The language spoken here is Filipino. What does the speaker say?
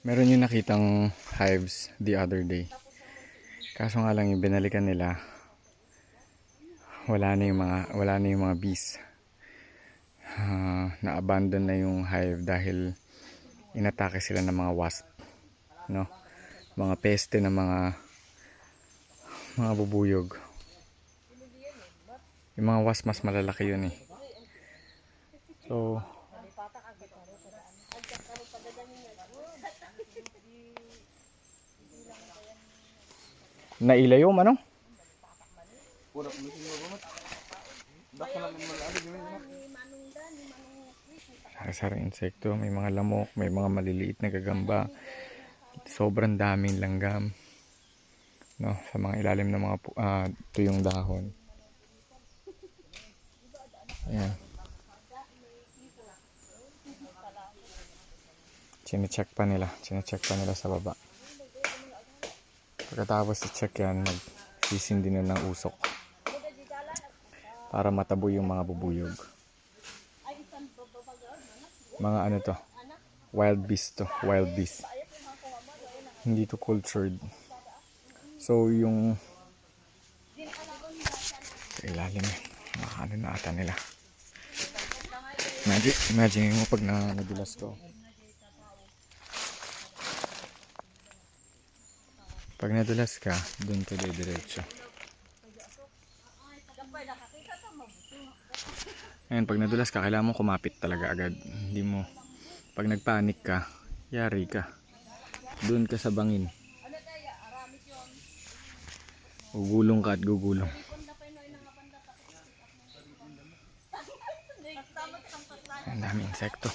Meron yung nakitang hives the other day. Kaso nga lang yung binalikan nila, wala na yung mga bees. Na-abandon na yung hive dahil inatake sila ng mga wasp, no? Mga peste ng mga bubuyog. Yung mga wasp mas malalaki yun eh. So, nailayo man, no? Sari-sari insekto, may mga lamok, may mga maliliit na gagamba. Sobrang daming langgam, no, sa mga ilalim ng mga tuyong dahon. Ayan. Chinecheck pa nila sa baba. Pagkatapos i-check yan, magsisindi na ng usok para matabo yung mga bubuyog. Mga ano to, wild bees to, wild bees. Hindi to cultured. So yung sa ilalim eh, ano na ata nila. Imagine mo pag nadulas ko. Pag nadulas ka, dun ka diretso. Ayan, pag nadulas ka, kailangan mo kumapit talaga agad. Hindi mo, pag nagpanik ka, yari ka. Dun ka sa bangin. Gugulong ka at gugulong. Ang dami insekto.